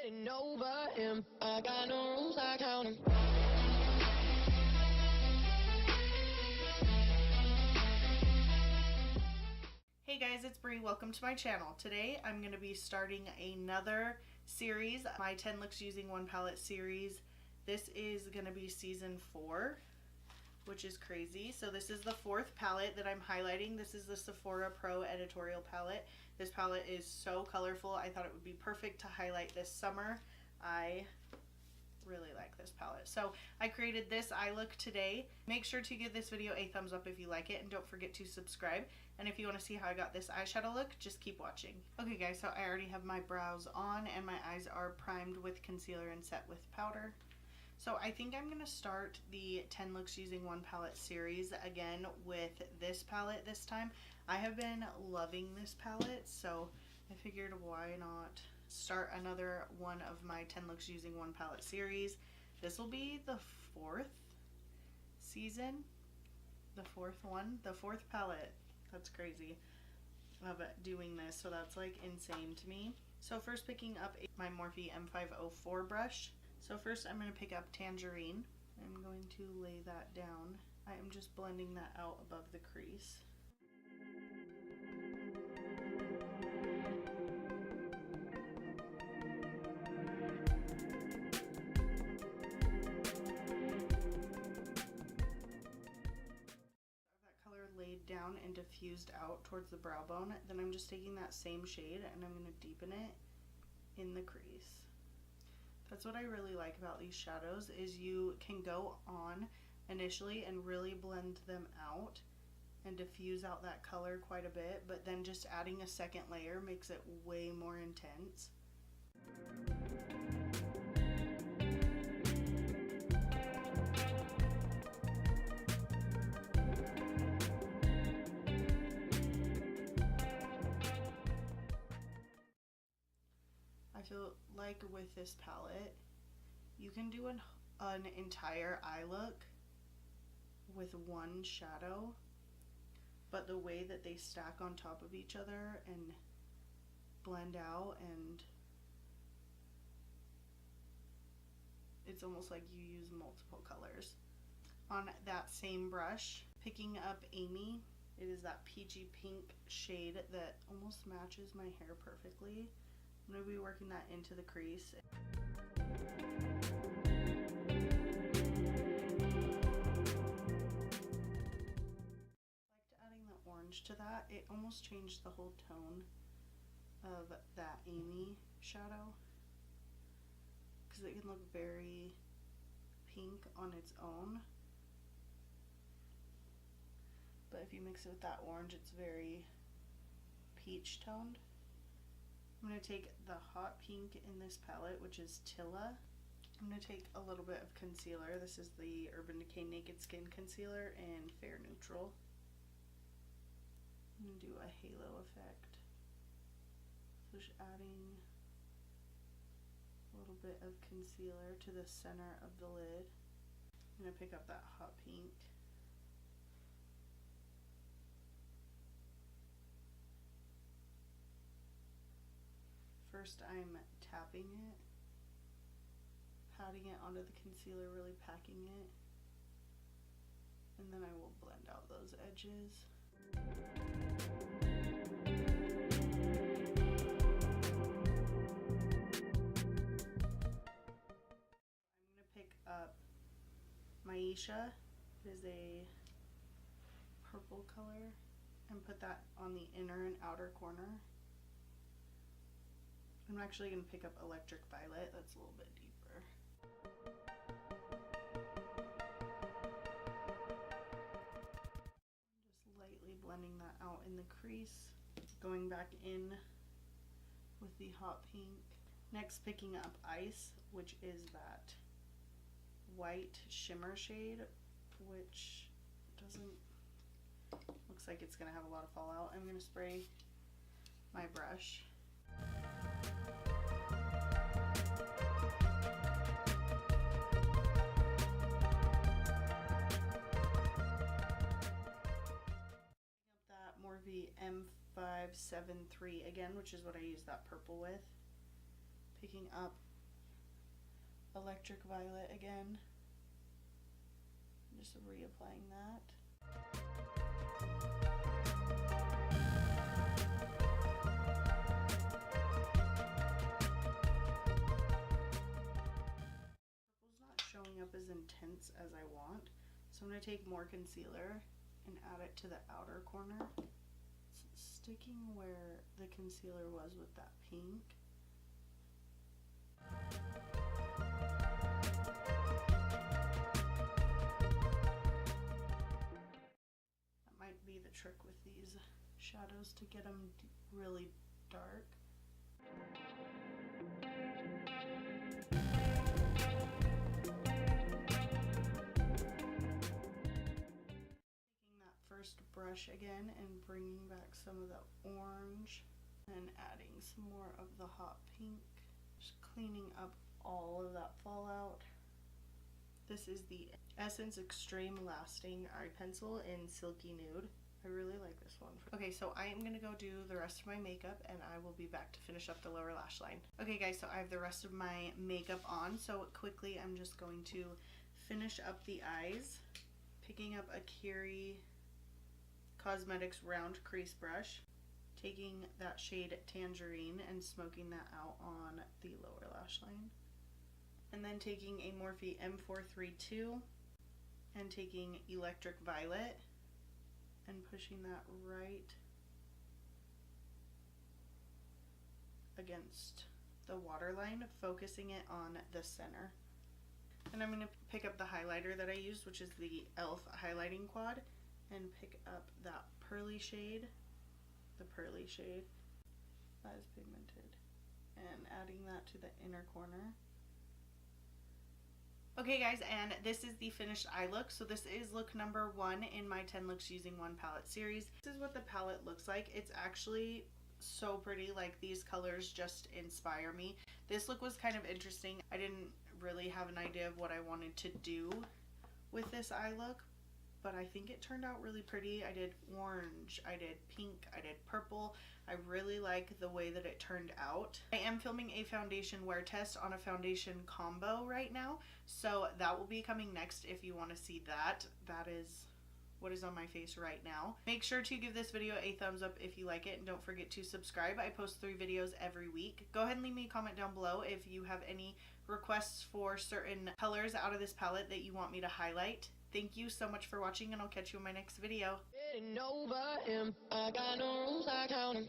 getting over him. I got no rules, I count 'em. Hey guys, it's Bree. Welcome to my channel. Today I'm going to be starting another series, my 10 looks using one palette series. This is going to be season 4, which is crazy. So this is the 4th palette that I'm highlighting. This is the Sephora Pro Editorial palette. This palette is so colorful. I thought it would be perfect to highlight this summer. I really like this palette. So I created this eye look today. Make sure to give this video a thumbs up if you like it, and don't forget to subscribe. And if you want to see how I got this eyeshadow look, just keep watching. Okay guys, so I already have my brows on and my eyes are primed with concealer and set with powder. So I think I'm going to start the 10 looks using one palette series again with this palette this time. I have been loving this palette, so I figured why not start another one of my 10 looks using one palette series. This will be the 4th season, the 4th one, the 4th palette. That's crazy of doing this, so that's like insane to me. So first, picking up my Morphe M504 brush. So first I'm going to pick up Tangerine. I'm going to lay that down. I am just blending that out above the crease. Laid down and diffused out towards the brow bone. Then I'm just taking that same shade and I'm going to deepen it in the crease. That's what I really like about these shadows, is you can go on initially and really blend them out and diffuse out that color quite a bit, but then just adding a second layer makes it way more intense. I feel like with this palette, you can do an entire eye look with one shadow, but the way that they stack on top of each other and blend out, and it's almost like you use multiple colors. On that same brush, picking up Amy, it is that peachy pink shade that almost matches my hair perfectly. I'm going to be working that into the crease. I liked adding the orange to that. It almost changed the whole tone of that Amy shadow, because it can look very pink on its own, but if you mix it with that orange, it's very peach toned. I'm going to take the hot pink in this palette, which is Tilla. I'm going to take a little bit of concealer. This is the Urban Decay Naked Skin Concealer in Fair Neutral. I'm going to do a halo effect. So just adding a little bit of concealer to the center of the lid. I'm going to pick up that hot pink. First I'm tapping it, patting it onto the concealer, really packing it, and then I will blend out those edges. I'm going to pick up Maisha. It is a purple color, and put that on the inner and outer corner. I'm actually going to pick up Electric Violet. That's a little bit deeper. I'm just lightly blending that out in the crease. Going back in with the hot pink. Next, picking up Ice, which is that white shimmer shade, which looks like it's going to have a lot of fallout. I'm going to spray my brush. Morphe M573 again, which is what I use that purple with. Picking up Electric Violet again. Just reapplying that. Purple's not showing up as intense as I want, so I'm going to take more concealer and add it to the outer corner. It's sticking where the concealer was with that pink. That might be the trick with these shadows, to get them really dark. First brush again and bringing back some of the orange and adding some more of the hot pink, just cleaning up all of that fallout. This is the Essence Extreme Lasting Eye Pencil in Silky Nude. I really like this one. Okay, so I am gonna go do the rest of my makeup and I will be back to finish up the lower lash line. Okay guys, so I have the rest of my makeup on, so quickly I'm just going to finish up the eyes, picking up a Kiri Cosmetics round crease brush, taking that shade Tangerine and smoking that out on the lower lash line, and then taking a Morphe M432 and taking Electric Violet and pushing that right against the waterline, focusing it on the center. And I'm going to pick up the highlighter that I used, which is the e.l.f. highlighting quad, and pick up that pearly shade, the pearly shade that is pigmented, and adding that to the inner corner. Okay guys, and this is the finished eye look. So this is look number 1 in my 10 looks using one palette series. This is what the palette looks like. It's actually so pretty. Like, these colors just inspire me. This look was kind of interesting. I didn't really have an idea of what I wanted to do with this eye look, but I think it turned out really pretty. I did orange, I did pink, I did purple. I really like the way that it turned out. I am filming a foundation wear test on a foundation combo right now, so that will be coming next if you want to see that. That is what is on my face right now. Make sure to give this video a thumbs up if you like it, and don't forget to subscribe. I post 3 videos every week. Go ahead and leave me a comment down below if you have any requests for certain colors out of this palette that you want me to highlight. Thank you so much for watching, and I'll catch you in my next video. Getting over him. I got no rules, I count 'em.